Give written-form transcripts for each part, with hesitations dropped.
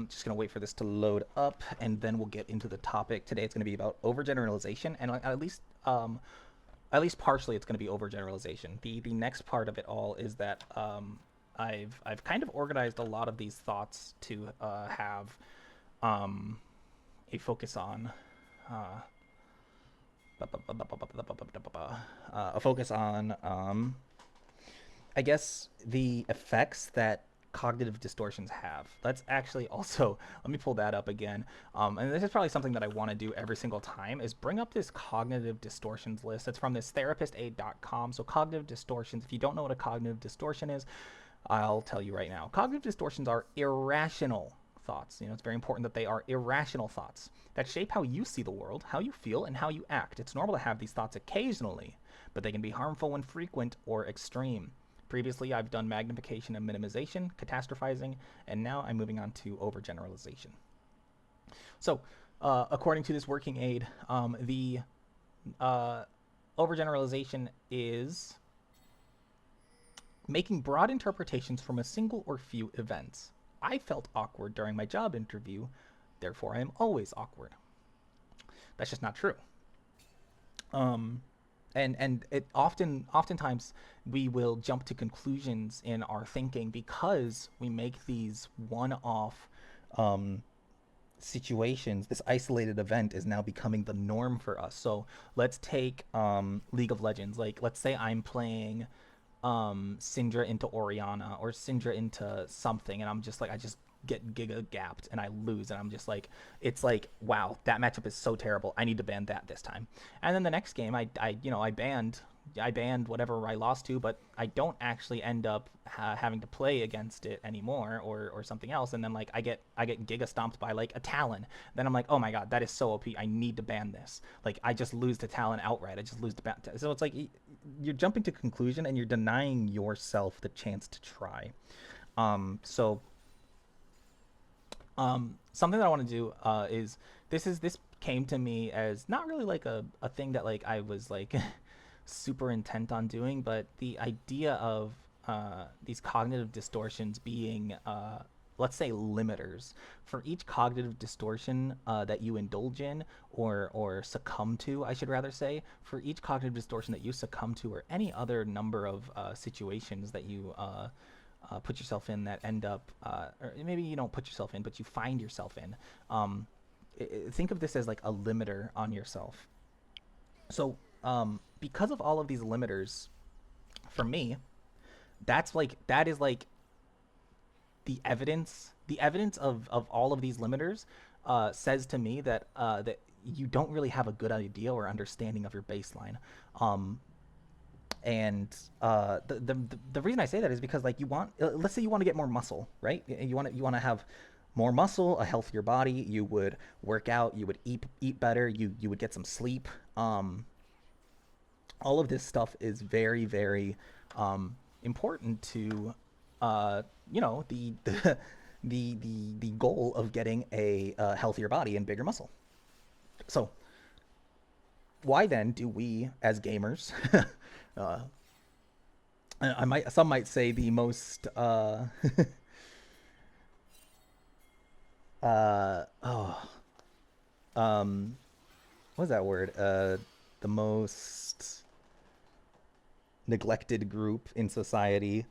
Just gonna wait for this to load up, and then we'll get into the topic. Today it's gonna be about overgeneralization, and at least partially it's gonna be overgeneralization. The next part of it all is that I've kind of organized a lot of these thoughts to have um, a focus on uh, a focus on I guess the effects that cognitive distortions have. Let's actually also let me pull that up again. And this is probably something that I want to do every single time is bring up this cognitive distortions list. It's from this therapistaid.com. So cognitive distortions. If you don't know what a cognitive distortion is, I'll tell you right now. Cognitive distortions are irrational thoughts. It's very important that they are irrational thoughts that shape how you see the world, how you feel, and how you act. It's normal to have these thoughts occasionally, but they can be harmful when frequent or extreme. Previously, I've done magnification and minimization, catastrophizing, and now I'm moving on to overgeneralization. So, according to this working aid, the uh, overgeneralization is making broad interpretations from a single or few events. I felt awkward during my job interview, therefore I am always awkward. That's just not true. Um, and it oftentimes we will jump to conclusions in our thinking because we make these one-off um, situations. This isolated event is now becoming the norm for us. So let's take League of Legends. Like, let's say I'm playing Syndra into Oriana or Syndra into something, and I'm just like, I just get giga gapped and I lose, and I'm just like, it's like, wow, that matchup is so terrible. I need to ban that this time. And then the next game, I banned whatever I lost to, but I don't actually end up having to play against it anymore, or something else. And then like I get giga stomped by like a Talon. Then I'm like, oh my god, that is so OP. I need to ban this. Like I just lose to Talon outright. I just lose to so it's like you're jumping to conclusion and you're denying yourself the chance to try. So something that I want to do is this came to me as not really like a thing that like I was like super intent on doing, but the idea of these cognitive distortions being, let's say, limiters. For each cognitive distortion that you indulge in or succumb to, I should rather say, for each cognitive distortion that you succumb to, or any other number of situations that you put yourself in that end up, or maybe you don't put yourself in, but you find yourself in. Um, think of this as like a limiter on yourself. So, because of all of these limiters, for me, that is like the evidence of all of these limiters says to me that you don't really have a good idea or understanding of your baseline. Um, and the reason I say that is because like let's say you want to get more muscle, right? You want to have more muscle, a healthier body. You would work out, you would eat better, you would get some sleep. All of this stuff is very very important to the goal of getting a healthier body and bigger muscle. So why then do we as gamers uh, I might some might say the most oh what's that word, the most neglected group in society.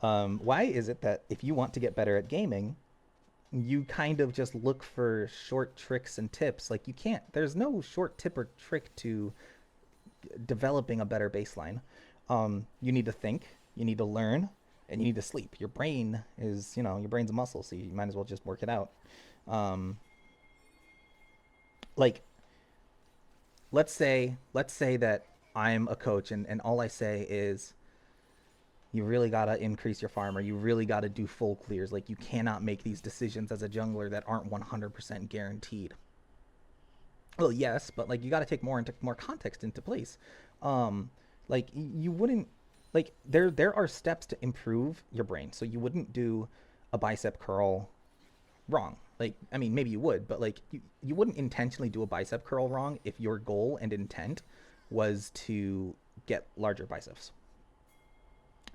Why is it that if you want to get better at gaming, you kind of just look for short tricks and tips? Like, you can't, there's no short tip or trick to developing a better baseline. You need to think, you need to learn, and you need to sleep. Your brain is, your brain's a muscle, so you might as well just work it out. Um, like, let's say that I'm a coach, and all I say is you really gotta increase your farm, or you really gotta do full clears. Like, you cannot make these decisions as a jungler that aren't 100% guaranteed. Well, yes, but like you gotta take more context into place. Um, like you wouldn't, like, there are steps to improve your brain. So you wouldn't do a bicep curl wrong. Like, I mean, maybe you would, but like you wouldn't intentionally do a bicep curl wrong if your goal and intent was to get larger biceps.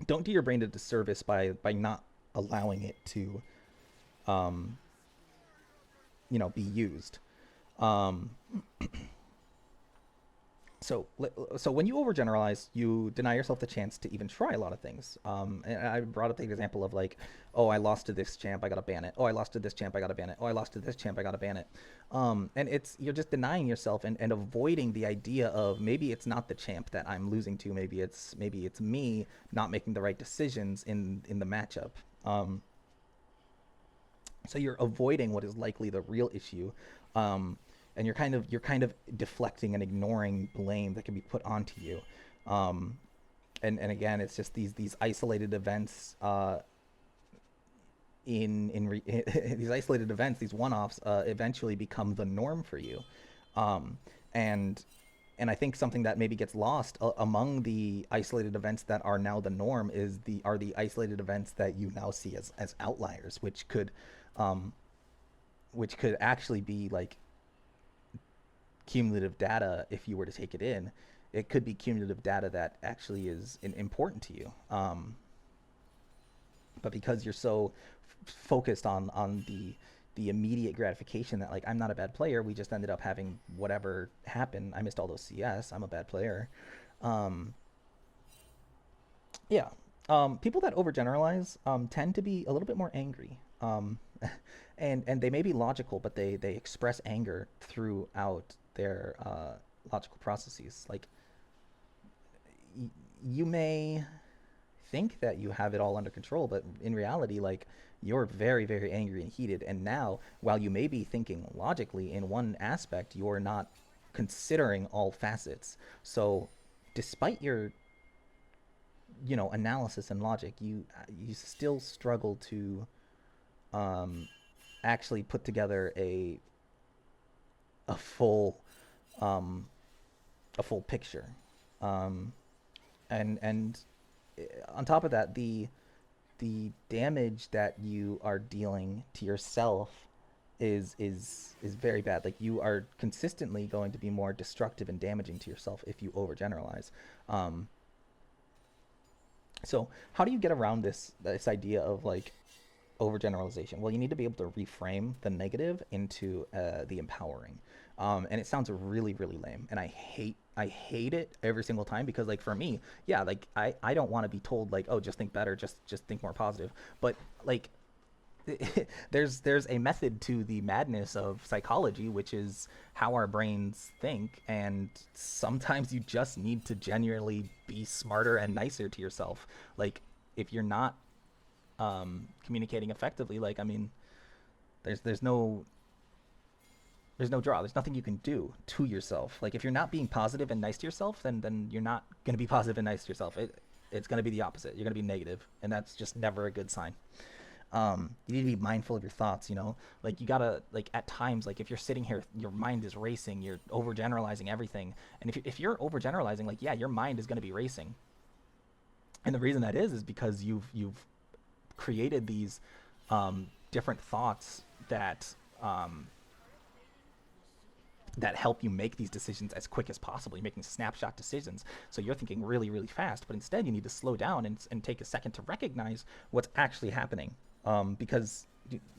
Don't do your brain a disservice by not allowing it to um, be used. Um, so when you overgeneralize, you deny yourself the chance to even try a lot of things. And I brought up the example of like, oh, I lost to this champ, I gotta ban it. Oh, I lost to this champ, I gotta ban it. Oh, I lost to this champ, I gotta ban it. And you're just denying yourself and avoiding the idea of maybe it's not the champ that I'm losing to. Maybe it's me not making the right decisions in the matchup. Um, so you're avoiding what is likely the real issue, um, and you're kind of deflecting and ignoring blame that can be put onto you. um, and again, it's just these isolated events, these isolated events, these one-offs, eventually become the norm for you. um, and and I think something that maybe gets lost among the isolated events that are now the norm are the isolated events that you now see as outliers, um, which could actually be like cumulative data if you were to take it in. It could be cumulative data that actually is important to you. But because you're so focused on the immediate gratification that like I'm not a bad player, we just ended up having whatever happened. I missed all those CS. I'm a bad player. Um, yeah. People that overgeneralize tend to be a little bit more angry. And they may be logical, but they express anger throughout their logical processes. Like you may think that you have it all under control, but in reality, like you're very, very angry and heated. And now, while you may be thinking logically in one aspect, you're not considering all facets. So, despite your analysis and logic, you still struggle to um, actually put together a full um, a full picture. Um, and on top of that, the damage that you are dealing to yourself is very bad. Like you are consistently going to be more destructive and damaging to yourself if you overgeneralize. Um, so how do you get around this idea of like overgeneralization? Well, you need to be able to reframe the negative into the empowering. And it sounds really, really lame, and I hate it every single time because like for me, yeah, like I don't want to be told like, oh, just think better, just think more positive. But like there's a method to the madness of psychology, which is how our brains think, and sometimes you just need to genuinely be smarter and nicer to yourself. Like if you're not communicating effectively, like I mean, there's no draw. There's nothing you can do to yourself. Like if you're not being positive and nice to yourself, then you're not going to be positive and nice to yourself. It's going to be the opposite. You're going to be negative, and that's just never a good sign. You need to be mindful of your thoughts. Like you gotta like at times, like if you're sitting here, your mind is racing. You're overgeneralizing everything, and if you're overgeneralizing, like yeah, your mind is going to be racing. And the reason that is because you've created these different thoughts um, that help you make these decisions as quick as possible. You're making snapshot decisions. So you're thinking really, really fast, but instead you need to slow down and take a second to recognize what's actually happening. Because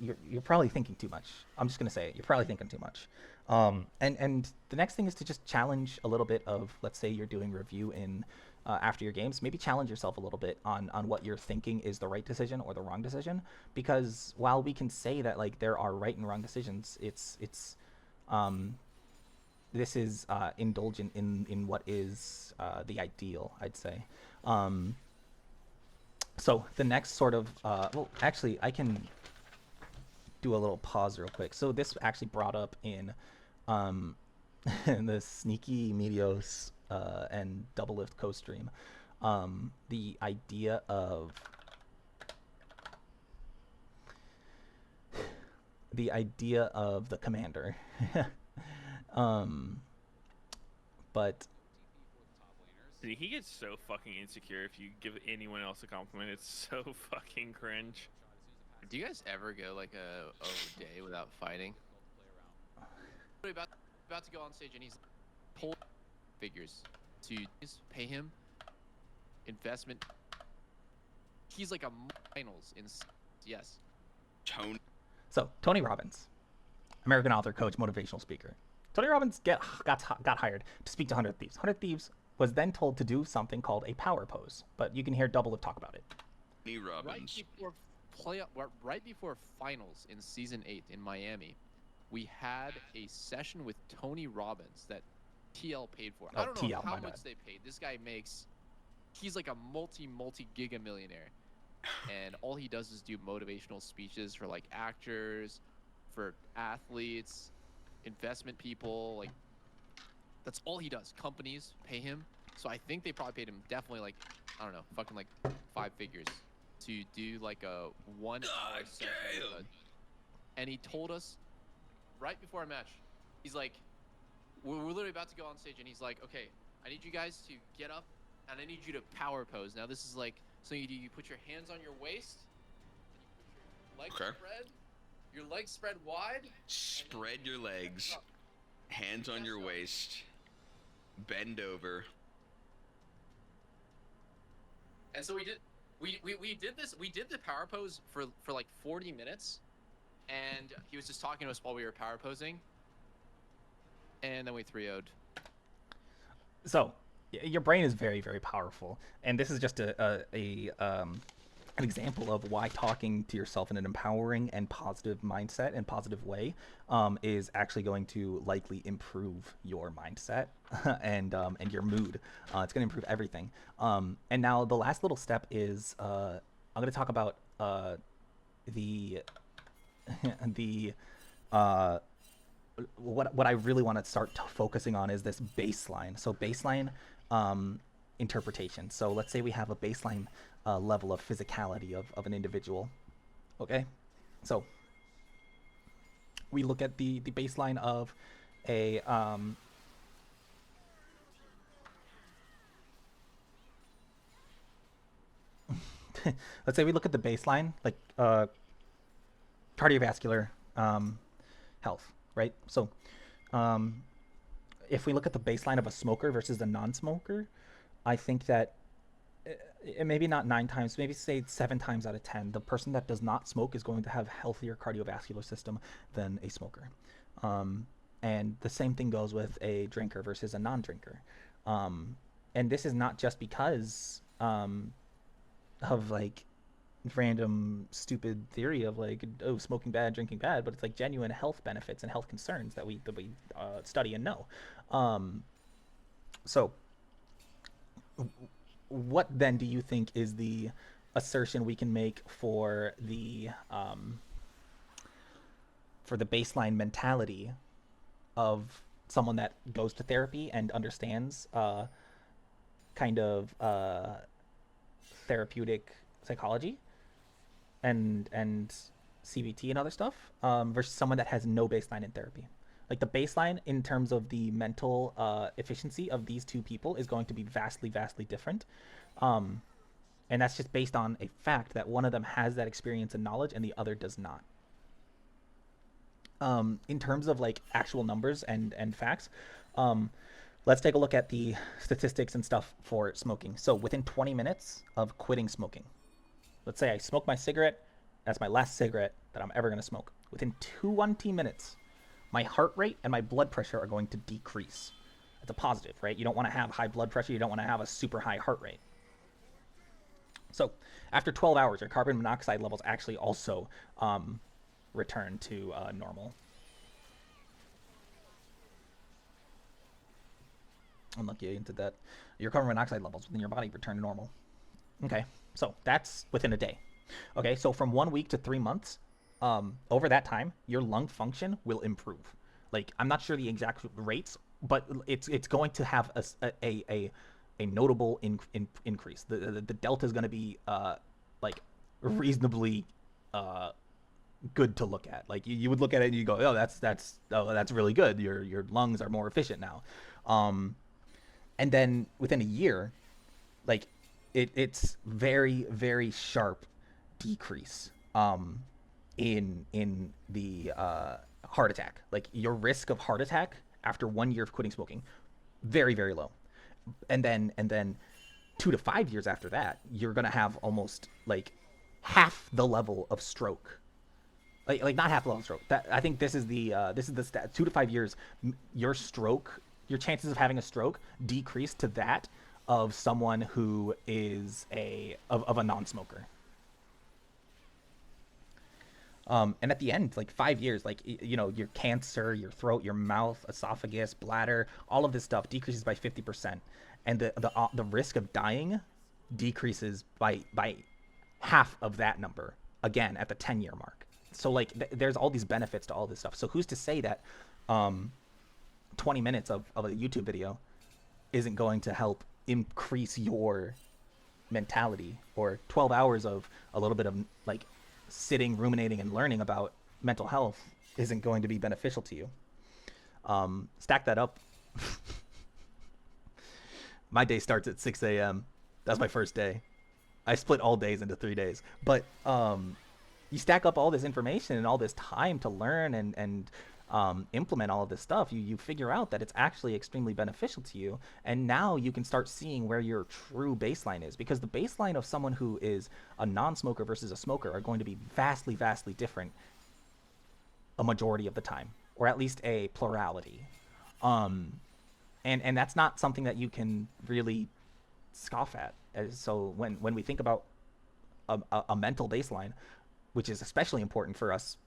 you're probably thinking too much. I'm just going to say it. You're probably thinking too much. And the next thing is to just challenge a little bit of, let's say you're doing review in after your games, maybe challenge yourself a little bit on what you're thinking is the right decision or the wrong decision. Because while we can say that like there are right and wrong decisions, it's um, this is indulgent in what is the ideal, I'd say. Um, so the next sort of well, actually, I can do a little pause real quick. So this actually brought up um, in the sneaky Medios and double lift co-stream, the idea of the commander. um, but Dude, he gets so fucking insecure if you give anyone else a compliment. It's so fucking cringe. Do you guys ever go like a day without fighting? About to go on stage and he's like, pull figures to pay him investment. He's like a finals in yes. Tone. So Tony Robbins, American author, coach, motivational speaker. Tony Robbins got hired to speak to 100 Thieves. 100 Thieves was then told to do something called a power pose, but you can hear Double talk about it. Tony Robbins. Right before finals in season 8 in Miami, we had a session with Tony Robbins that TL paid for. I don't know TL, how my much bad. they paid. This guy he's like a multi giga millionaire, and all he does is do motivational speeches for like actors, for athletes, investment people. Like, that's all he does. Companies pay him. So I think they probably paid him definitely like, I don't know, fucking like 5 figures to do like a 1 hour session with us. And he told us right before our match, he's like, we're literally about to go on stage, and he's like, okay, I need you guys to get up, and I need you to power pose. Now this is like, so you put your hands on your waist, and you put your legs spread wide. Spread your legs, hands on your waist, bend over. And so we did this. We did the power pose for like 40 minutes, and he was just talking to us while we were power posing, and then we 3-0'd. So your brain is very, very powerful, and this is just an example of why talking to yourself in an empowering and positive mindset and positive way is actually going to likely improve your mindset and your mood. It's going to improve everything. And now the last little step is I'm going to talk about the the what I really want to start focusing on is this baseline. So baseline interpretation. So let's say we have a baseline level of physicality of an individual. Okay, so we look at the baseline of a let's say we look at the baseline, like cardiovascular health, right? So if we look at the baseline of a smoker versus a non-smoker, I think that maybe not 9 times, maybe say 7 times out of 10, the person that does not smoke is going to have healthier cardiovascular system than a smoker. And the same thing goes with a drinker versus a non-drinker. And this is not just because of like random stupid theory of like, oh, smoking bad, drinking bad, but it's like genuine health benefits and health concerns that we study and know. So what then do you think is the assertion we can make for the baseline mentality of someone that goes to therapy and understands kind of therapeutic psychology and CBT and other stuff versus someone that has no baseline in therapy? Like the baseline in terms of the mental efficiency of these two people is going to be vastly, vastly different. And that's just based on a fact that one of them has that experience and knowledge and the other does not. In terms of like actual numbers and facts, let's take a look at the statistics and stuff for smoking. So within 20 minutes of quitting smoking, let's say I smoke my cigarette, that's my last cigarette that I'm ever going to smoke. Within 20 minutes, my heart rate and my blood pressure are going to decrease. It's a positive, right? You don't want to have high blood pressure. You don't want to have a super high heart rate. So after 12 hours, your carbon monoxide levels actually also return to normal. Unlucky into that. Your carbon monoxide levels within your body return to normal. Okay, so that's within a day. Okay, so from 1 week to 3 months, over that time, your lung function will improve. Like, I'm not sure the exact rates, but it's going to have a notable increase. The delta is going to be like reasonably good to look at. Like you would look at it and you go, oh, that's really good. Your lungs are more efficient now. And then within a year, like it's very, very sharp decrease in the heart attack. Like your risk of heart attack after 1 year of quitting smoking, very, very low. And then 2 to 5 years after that, you're gonna have almost like half the level of stroke like not half level stroke. That I think this is the stat. 2 to 5 years, your chances of having a stroke decrease to that of someone who is of a non-smoker. And at the end, like 5 years, like your cancer, your throat, your mouth, esophagus, bladder, all of this stuff decreases by 50%, and the risk of dying decreases by half of that number again at the 10-year mark. So like there's all these benefits to all this stuff. So who's to say that 20 minutes of a YouTube video isn't going to help increase your mentality, or 12 hours of a little bit of like sitting, ruminating, and learning about mental health isn't going to be beneficial to you. Stack that up. My day starts at 6 a.m. That's my first day. I split all days into 3 days. But you stack up all this information and all this time to learn and implement all of this stuff, you figure out that it's actually extremely beneficial to you. And now you can start seeing where your true baseline is, because the baseline of someone who is a non-smoker versus a smoker are going to be vastly, vastly different a majority of the time, or at least a plurality. And that's not something that you can really scoff at. So when we think about a mental baseline, which is especially important for us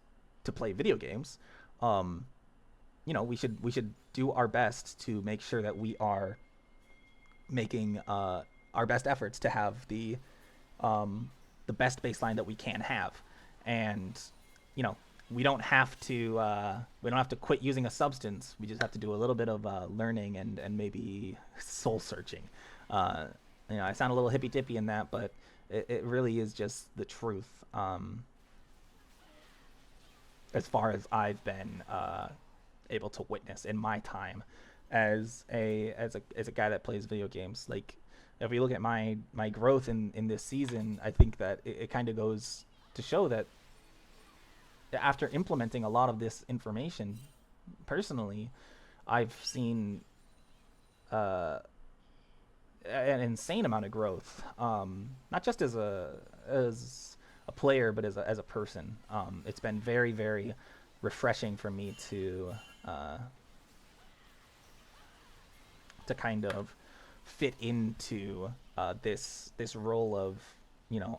to play video games, we should do our best to make sure that we are making our best efforts to have the best baseline that we can have. And we don't have to quit using a substance. We just have to do a little bit of learning and maybe soul searching. I sound a little hippy dippy in that, but it really is just the truth. As far as I've been able to witness in my time as a guy that plays video games. Like, if we look at my growth in this season, I think that it kind of goes to show that after implementing a lot of this information personally, I've seen an insane amount of growth, not just as a player, but as a person. It's been very, very refreshing for me to kind of fit into this role of,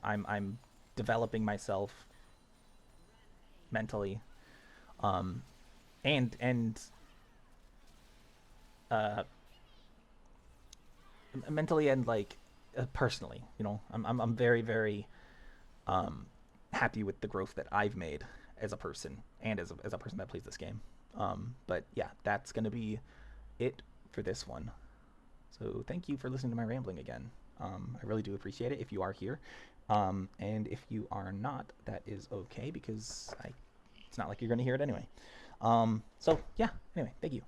I'm developing myself mentally, and uh, mentally and like personally. I'm very, very happy with the growth that I've made as a person and as a person that plays this game. But yeah, that's gonna be it for this one. So thank you for listening to my rambling again. I really do appreciate it if you are here. And if you are not, that is okay, because it's not like you're gonna hear it anyway. So yeah, anyway, thank you.